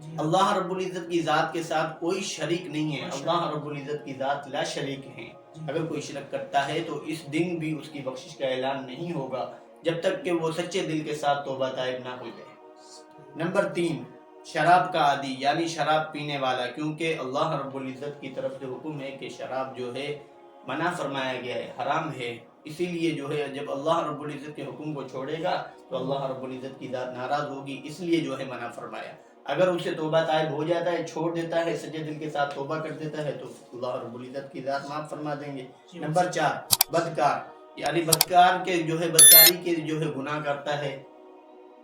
جی اللہ رب العزت کی ذات کے ساتھ کوئی شریک نہیں ہے، کوئی اللہ شریک رب العزت کی ذات لا شریک ہے۔ جی اگر کوئی شرک کرتا ہے تو اس دن بھی اس کی بخشش کا اعلان نہیں ہوگا جب تک کہ وہ سچے دل کے ساتھ توبہ طائب نہ ہو جائے۔ نمبر 3، شراب کا عادی یعنی شراب پینے والا، کیونکہ اللہ رب العزت کی طرف سے حکم ہے کہ شراب جو ہے منع فرمایا گیا ہے، حرام ہے، اسی لیے جو ہے جب اللہ رب العزت کے حکم کو چھوڑے گا تو اللہ رب العزت کی ذات ناراض ہوگی، اس لیے جو ہے منع فرمایا۔ اگر اسے توبہ طائب ہو جاتا ہے، چھوڑ دیتا ہے، سچے دل کے ساتھ توبہ کر دیتا ہے تو اللہ رب العزت کی ذات معاف فرما دیں گے۔ نمبر 4، بدکار یعنی بدکار کے جو ہے بدکاری کے جو ہے گناہ کرتا ہے،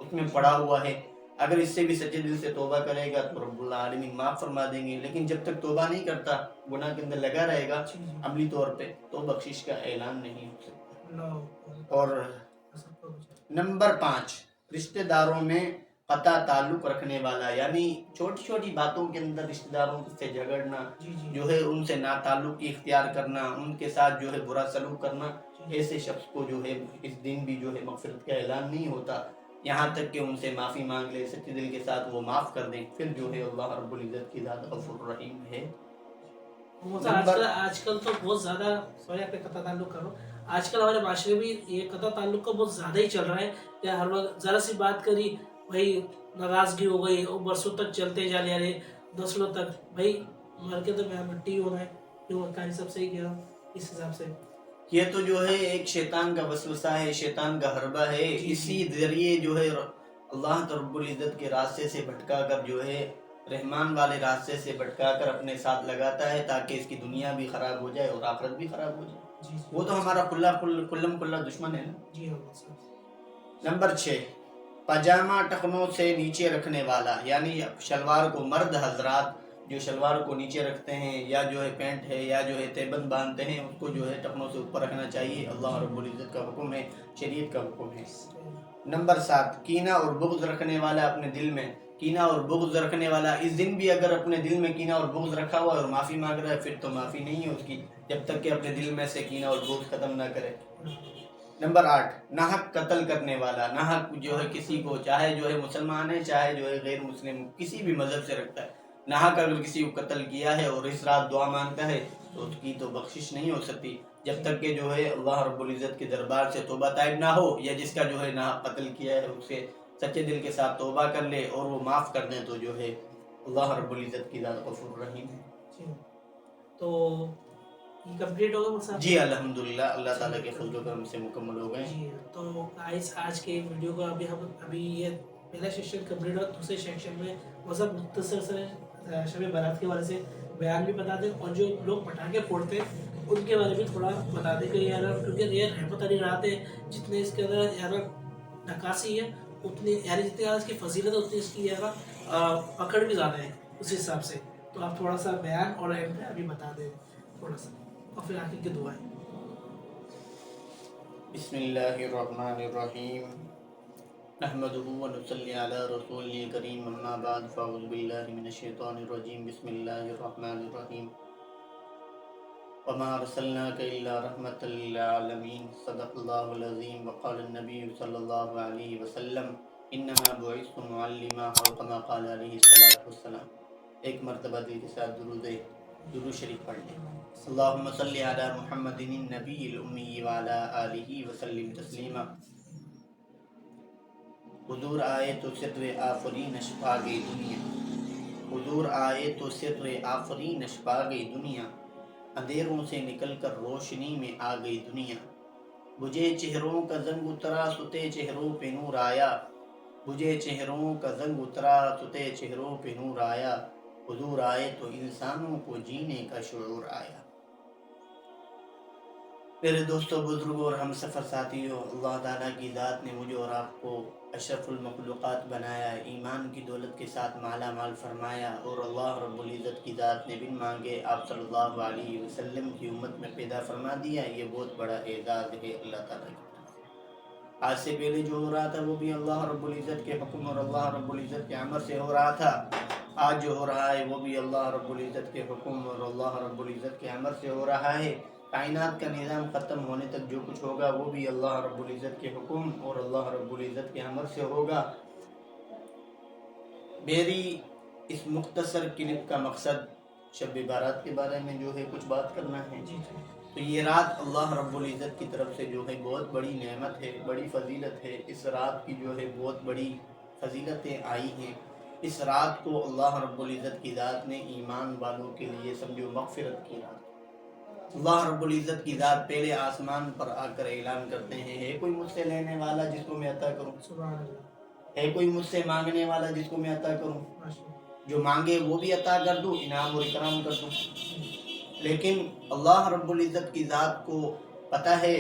اس میں پڑا ہوا ہے، اگر اس سے بھی سچے دل سے توبہ کرے گا تو رب العالمین معاف فرما دیں گے، لیکن جب تک توبہ نہیں کرتا، گناہ کے اندر لگا رہے گا عملی طور پہ، تو بخشش کا اعلان نہیں ہو سکتا۔ اور نمبر 5، رشتہ داروں میں قطع تعلق رکھنے والا، یعنی چھوٹی چھوٹی باتوں کے اندر رشتہ داروں سے جھگڑنا، جو ہے ان سے ناتعلقی اختیار کرنا، ان کے ساتھ جو ہے برا سلوک کرنا، ایسے شخص کو جو ہے اس دن بھی جو ہے مغفرت کا اعلان نہیں ہوتا، یہاں تک کہ ان سے معافی مانگ لے، سچے دل کے ساتھ وہ معاف کر دیں، پھر جو ہے اللہ رب العزت کی ذات غفور رحیم ہے۔ آج کل تو بہت زیادہ، سوری آپ قطع تعلق کرو، آج کل ہمارے معاشرے میں یہ قطع تعلق کا بہت زیادہ ہی چل رہا ہے کہ ہر وقت ذرا سی بات کری بھائی ناراضگی ہو گئی اور برسوں تک چلتے جا رہے نسلوں تک، بھائی مر کے تو میں مٹی ہونا ہے، کیوں کہانی سب صحیح کہہ رہا ہوں اس حساب سے۔ یہ تو جو ہے ایک شیطان کا وسوسہ ہے، شیطان کا حربہ ہے، اسی ذریعے جو ہے اللہ رب العزت کے راستے سے بھٹکا کر جو ہے رحمان والے راستے سے بھٹکا کر اپنے ساتھ لگاتا ہے تاکہ اس کی دنیا بھی خراب ہو جائے اور آخرت بھی خراب ہو جائے۔ وہ تو ہمارا کلم کھلا دشمن ہے نا۔ نمبر 6، پاجامہ ٹخنوں سے نیچے رکھنے والا، یعنی شلوار کو مرد حضرات جو شلوار کو نیچے رکھتے ہیں یا جو ہے پینٹ ہے یا جو ہے تیبند باندھتے ہیں، اس کو جو ہے ٹخنوں سے اوپر رکھنا چاہیے، اللہ رب العزت کا حکم ہے، شریعت کا حکم ہے۔ نمبر 7، کینہ اور بغض رکھنے والا اپنے دل میں، کینہ اور بغض رکھنے والا اس دن بھی اگر اپنے دل میں کینہ اور بغض رکھا ہوا ہے اور معافی مانگ رہا ہے، پھر تو معافی نہیں ہے اس کی جب تک کہ اپنے دل میں سے کینہ اور بغض ختم نہ کرے۔ نمبر 8، ناحق قتل کرنے والا، ناحق جو ہے کسی کو، چاہے جو ہے مسلمان ہے چاہے جو ہے غیر مسلم، کسی بھی مذہب سے رکھتا ہے، ناحق اگر کسی کو قتل کیا ہے اور اس رات دعا مانگتا ہے تو اس کی تو بخشش نہیں ہو سکتی جب تک کہ جو ہے اللہ رب العزت کے دربار سے توبہ طائب نہ ہو، یا جس کا جو ہے ناحق قتل کیا ہے اس سے سچے دل کے ساتھ توبہ کر لے اور وہ معاف کر دیں تو جو ہے اللہ رب العزت کی ذات غفور رحیم ہے۔ تو یہ کمپلیٹ ہوگا مسئلہ؟ جی الحمدللہ، اللہ تعالیٰ کے فضل و کرم سے مکمل ہو گئے۔ جی تو آج کے ویڈیو کو ابھی یہ پہلا سیکشن کمپلیٹ ہوا، دوسرے سیکشن میں مطلب مختصر سے شب برات کے بارے سے بیان بھی بتا دیں، اور جو لوگ پٹاخے پھوڑتے ہیں ان کے بارے میں تھوڑا بتا دیں کہ یار کیونکہ یہ رحمت علی رات ہے، جتنے اس کے اندر یار نکاسی ہے اتنی، یعنی جتنی اس کی فضیلت ہے اتنی اس کی یار پکڑ بھی زیادہ ہے اس حساب سے، تو آپ تھوڑا سا بیان اور ابھی بتا دیں تھوڑا سا، اور پھر آخر کی دعائیں۔ بسم اللہ الرحمن الرحیم، نحمده ونصلی علی رسول کریم، اما بعد فاعوذ باللہ من الشیطان الرجیم، بسم اللہ الرحمن الرحیم، وما ارسلناک الا رحمۃ للعالمین، صدق اللہ العظیم، وقال النبی صلی اللہ علیہ وسلم، انما بعثت معلما، اور کما قال علیہ السلام۔ ایک مرتبہ دل کے ساتھ درود شریف پڑھ لیں۔ اللہم صلی علی محمد النبی الامی وعلی آلہ وسلم تسلیما۔ حضور آئے تو سر آفرین چھپا گئی دنیا، حضور آئے تو سر آفرین چھپا گئی دنیا، اندھیروں سے نکل کر روشنی میں آ گئی دنیا، بجھے چہروں کا زنگ اترا ستے چہروں پہ نور آیا، بجھے چہروں کا زنگ اترا ستے چہروں پہ نور آیا، حضور آئے تو انسانوں کو جینے کا شعور آیا۔ میرے دوستوں، بزرگوں اور ہم سفر ساتھیوں، اللہ تعالیٰ کی ذات نے مجھے اور آپ کو اشرف المخلوقات بنایا، ایمان کی دولت کے ساتھ مالا مال فرمایا، اور اللہ رب العزت کی ذات نے بن مانگے آپ صلی اللہ علیہ وسلم کی امت میں پیدا فرما دیا، یہ بہت بڑا اعزاز ہے اللہ تعالیٰ کی طرف سے۔ آج سے پہلے جو ہو رہا تھا وہ بھی اللہ رب العزت کے حکم اور اللہ رب العزت کے امر سے ہو رہا تھا، آج جو ہو رہا ہے وہ بھی اللہ رب العزت کے حکم اور اللہ رب العزت کے امر سے ہو رہا ہے۔ کائنات کا نظام ختم ہونے تک جو کچھ ہوگا وہ بھی اللہ رب العزت کے حکم اور اللہ رب العزت کے امر سے ہوگا۔ میری اس مختصر کلپ کا مقصد شب بارات کے بارے میں جو ہے کچھ بات کرنا ہے۔ جی جی تو یہ رات اللہ رب العزت کی طرف سے جو ہے بہت بڑی نعمت ہے، بڑی فضیلت ہے۔ اس رات کی جو ہے بہت بڑی فضیلتیں آئی ہیں۔ اس رات کو اللہ رب العزت کی ذات نے ایمان والوں کے لیے سمجھو مغفرت کی رات۔ اللہ رب العزت کی ذات پہلے آسمان پر آ کر اعلان کرتے ہیں، ہے کوئی مجھ سے لینے والا جس کو میں عطا کروں؟ سبحان اللہ ہے کوئی مجھ سے مانگنے والا جس کو میں عطا کروں؟ ماشاء اللہ جو مانگے وہ بھی عطا کر دوں، انعام اور اکرام کر دوں۔ لیکن اللہ رب العزت کی ذات کو پتہ ہے،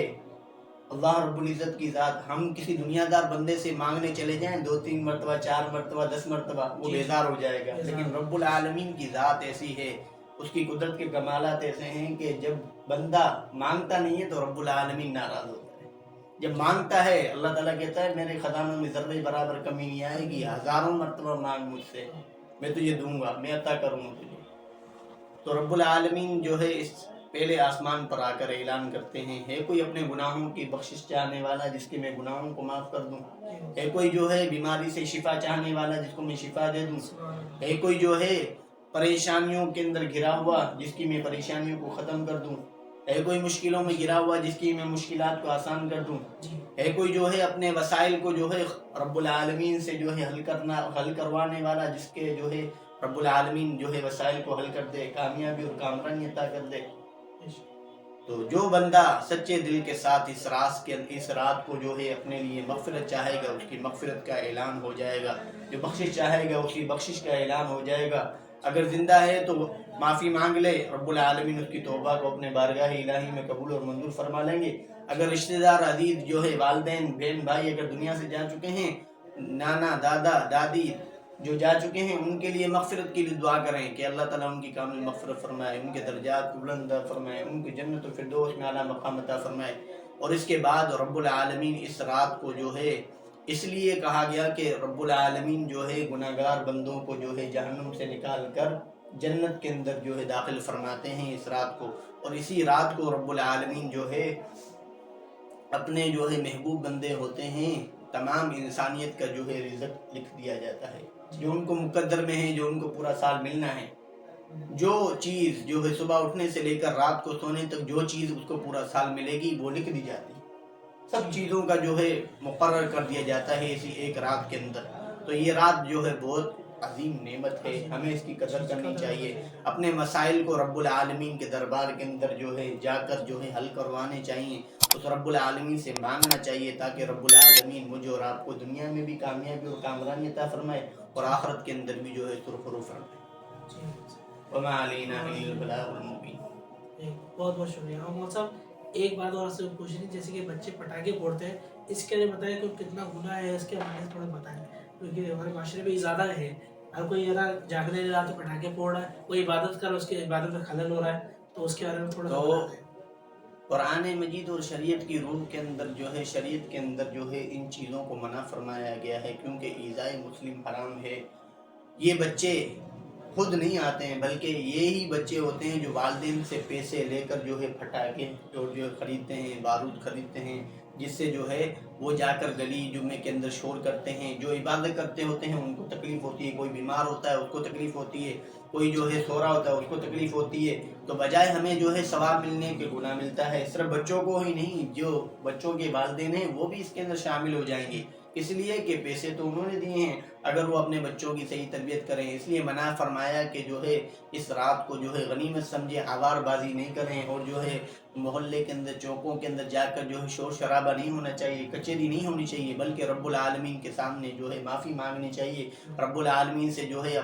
اللہ رب العزت کی ذات، ہم کسی دنیا دار بندے سے مانگنے چلے جائیں 2-3 مرتبہ، 4 مرتبہ، 10 مرتبہ، وہ بیزار ہو جائے گا۔ لیکن رب العالمین کی ذات ایسی ہے، اس کی قدرت کے کمالات ایسے ہیں کہ جب بندہ مانگتا نہیں ہے تو رب العالمین ناراض ہوتا ہے۔ جب مانگتا ہے اللہ تعالیٰ کہتا ہے میرے خزانوں میں ذرے برابر کمی نہیں آئے گی، ہزاروں مرتبہ مانگ مجھ سے، میں تجھے دوں گا، میں عطا کروں گا تجھے۔ تو رب العالمین جو ہے اس پہلے آسمان پر آ کر اعلان کرتے ہیں، ہے کوئی اپنے گناہوں کی بخشش چاہنے والا جس کے میں گناہوں کو معاف کر دوں؟ ہے کوئی جو ہے بیماری سے شفا چاہنے والا جس کو میں شفا دے دوں؟ ہے کوئی جو ہے پریشانیوں کے اندر گھرا ہوا جس کی میں پریشانیوں کو ختم کر دوں؟ ہے کوئی مشکلوں میں گھرا ہوا جس کی میں مشکلات کو آسان کر دوں؟ ہے کوئی جو ہے اپنے وسائل کو جو ہے رب العالمین سے جو ہے حل کروانے والا جس کے جو ہے رب العالمین جو ہے وسائل کو حل کر دے، کامیابی اور کامرانی عطا کر دے؟ تو جو بندہ سچے دل کے ساتھ اس رات کو جو ہے اپنے لیے مغفرت چاہے گا، اس کی مغفرت کا اعلان ہو جائے گا۔ جو بخشش چاہے گا اس کی بخشش کا اعلان ہو جائے گا۔ اگر زندہ ہے تو معافی مانگ لے، رب العالمین اس کی توبہ کو اپنے بارگاہ الہی میں قبول اور منظور فرما لیں گے۔ اگر رشتہ دار عزیز جو ہے والدین بہن بھائی اگر دنیا سے جا چکے ہیں، نانا دادا دادی جو جا چکے ہیں، ان کے لیے مغفرت کے لیے دعا کریں کہ اللہ تعالیٰ ان کی کامل مغفرت فرمائے، ان کے درجات کو بلند فرمائے، ان کی جنت الفردوس میں اعلیٰ مقام عطا فرمائے۔ اور اس کے بعد رب العالمین اس رات کو جو ہے اس لیے کہا گیا کہ رب العالمین جو ہے گناہگار بندوں کو جو ہے جہنم سے نکال کر جنت کے اندر جو ہے داخل فرماتے ہیں اس رات کو۔ اور اسی رات کو رب العالمین جو ہے اپنے جو ہے محبوب بندے ہوتے ہیں، تمام انسانیت کا جو ہے رزق لکھ دیا جاتا ہے، جو ان کو مقدر میں ہے، جو ان کو پورا سال ملنا ہے۔ جو چیز جو ہے صبح اٹھنے سے لے کر رات کو سونے تک جو چیز اس کو پورا سال ملے گی وہ لکھ دی جاتی ہے۔ سب چیزوں کا جو ہے مقرر کر دیا جاتا ہے اسی ایک رات کے اندر۔ تو یہ رات جو ہے بہت عظیم نعمت ہے، ہمیں اس کی قدر کرنی چاہیے، اپنے مسائل کو رب العالمین کے دربار کے اندر جو ہے جا کر جو ہے حل کروانے چاہیے، اس رب العالمین سے مانگنا چاہیے تاکہ رب العالمین مجھے اور آپ کو دنیا میں بھی کامیابی اور کامرانی عطا فرمائے اور آخرت کے اندر بھی جو ہے سرخرو فرمائے۔ وما علینا الا البلاغ المبین۔ بہت بہت شکریہ۔ اور مول صاحب ایک بات اور آپ سے پوچھنی، جیسے کہ بچے پٹاخے پھوڑتے ہیں، اس کے لیے بتائیں کہ کتنا گناہ ہے، اس کے بارے میں تھوڑا بتائیں، کیونکہ ہمارے معاشرے میں زیادہ ہے، ہر کوئی جاگنے لے رہا تو پٹاخے پھوڑ رہا ہے، کوئی عبادت کر اس کی عبادت میں خلل ہو رہا ہے، تو اس کے بارے میں تھوڑا بتائیں۔ قرآن مجید اور شریعت کی روح کے اندر جو ہے شریعت کے اندر جو ہے ان چیزوں کو منع فرمایا گیا ہے، کیونکہ ایذائے مسلم حرام ہے۔ یہ بچے خود نہیں آتے ہیں بلکہ یہی بچے ہوتے ہیں جو والدین سے پیسے لے کر جو ہے پٹاخے جو خریدتے ہیں، بارود خریدتے ہیں، جس سے جو ہے وہ جا کر گلی جمعے کے اندر شور کرتے ہیں۔ جو عبادت کرتے ہوتے ہیں ان کو تکلیف ہوتی ہے، کوئی بیمار ہوتا ہے اس کو تکلیف ہوتی ہے، کوئی جو ہے سو رہا ہوتا ہے اس کو تکلیف ہوتی ہے، تو بجائے ہمیں جو ہے ثواب ملنے کے گناہ ملتا ہے۔ صرف بچوں کو ہی نہیں، جو بچوں کے والدین ہیں وہ بھی اس کے اندر شامل ہو جائیں گے، اس لیے کہ پیسے تو انہوں نے دیے ہیں، اگر وہ اپنے بچوں کی صحیح تربیت کریں۔ اس لیے منع فرمایا کہ جو ہے اس رات کو جو ہے غنیمت سمجھے، آوار بازی نہیں کریں، اور جو ہے محلے کے اندر چوکوں کے اندر جا کر جو ہے شور شرابہ نہیں ہونا چاہیے، کچہری نہیں ہونی چاہیے، بلکہ رب العالمین کے سامنے جو ہے معافی مانگنی چاہیے، رب العالمین سے جو ہے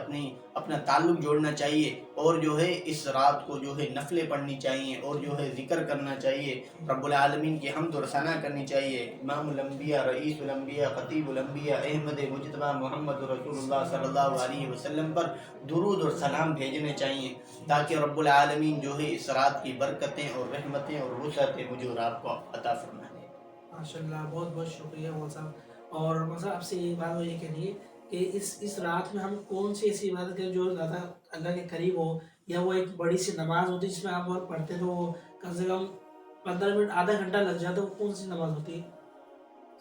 اپنا تعلق جوڑنا چاہیے، اور جو ہے اس رات کو جو ہے نفلیں پڑھنی چاہیے، اور جو ہے ذکر کرنا چاہیے، رب العالمین کی حمد و ثنا کرنی چاہیے۔ امام الانبیاء، رئیس الانبیاء، خطیب الانبیاء، احمد مجتبیٰ محمد رسول اللہ صلی اللہ علیہ وسلم پر درود اور سلام بھیجنے چاہیے، تاکہ رب العالمین جو ہے اس رات کی برکتیں اور رحمتیں اور وسعتیں مجھے اور آپ کو عطا فرمائے۔ ماشاءاللہ، بہت بہت شکریہ مول صاحب۔ اور مول صاحب آپ سے یہ بات مجھے کہنی ہے کہ اس رات میں ہم کون سی ایسی عبادت کریں جو زیادہ اللہ کے قریب ہو، یا وہ ایک بڑی سی نماز ہوتی ہے جس میں آپ اور پڑھتے تو وہ کم سے کم 15 منٹ آدھا گھنٹہ لگ جاتا ہے، وہ کون سی نماز ہوتی ہے؟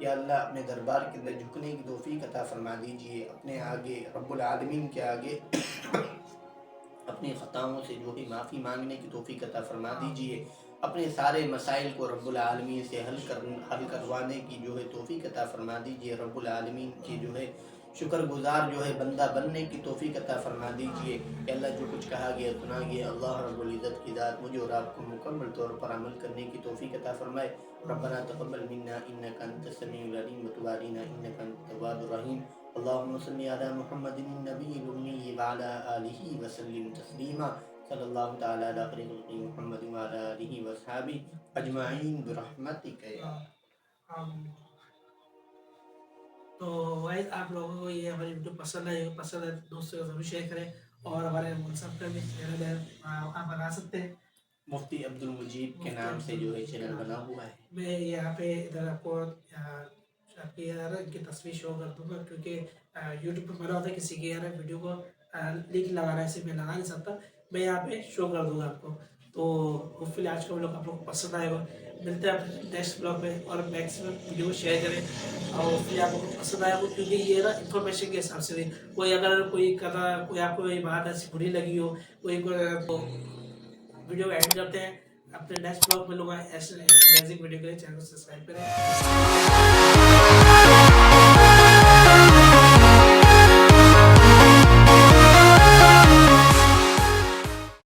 یا اللہ اپنے دربار کے اندر جھکنے کی توفیق عطا فرما دیجئے، اپنے آگے رب العالمین کے آگے اپنی خطاؤں سے جو ہے معافی مانگنے کی توفیق عطا فرما دیجئے، اپنے سارے مسائل کو رب العالمین سے حل کروانے کی جو ہے توفیق عطا فرما دیجئے، رب العالمین کی جو ہے شکر گزار جو ہے بندہ بننے کی توفیق عطا فرما دیجئے کہ اللہ جو کچھ کہا گیا سنا گیا، اللہ رب العزت کی ذات مجھے اور آپ کو مکمل طور پر عمل کرنے کی توفیق عطا فرمائے۔ ربنا تقبل منا انك انت السميع العليم وتب علينا انك انت التواب الرحيم۔ اللهم صل على محمد النبي الأمي وعلى آله وسلم تسليما، صلی اللہ تعالی علی خیر خلقہ محمد وعلى آله وصحبه اجمعین برحمتک یا تو وائز آپ لوگوں کو یہ ہماری ویڈیو پسند ہے دوستوں کو ضرور شیئر کریں، اور ہمارے منصف کا بھی چینل ہے، آپ بنا سکتے ہیں، مفتی عبد المجید کے نام سے جو ہے چینل بنا ہوا ہے۔ میں یہاں پہ ادھر آپ کو آپ کی ان کی تصویر شو کر دوں گا، کیونکہ یوٹیوب پہ بنا ہوتا ہے کسی کی یار ویڈیو کو لنک لگانا ہے، اسے میں لگا نہیں سکتا، میں یہاں پہ شو کر دوں گا آپ کو۔ تو ہوپ فلی آج کا بلاگ آپ لوگ کو پسند آئے گا، ملتے ہیں نیکسٹ بلاگ میں، اور میکسیمم ویڈیو کو شیئر کریں، اور ہوپ فلی آپ لوگ کو پسند آئے گا، کیونکہ یہ نا انفارمیشن کے حساب سے بھی کوئی اگر کوئی آپ کو یہ بات ایسی بری لگی ہو، کوئی ویڈیو کو اینڈ کرتے ہیں، اپنے نیکسٹ بلاگ میں لوگ ایسے امیزنگ ویڈیو کے لیے چینل کو سبسکرائب کریں۔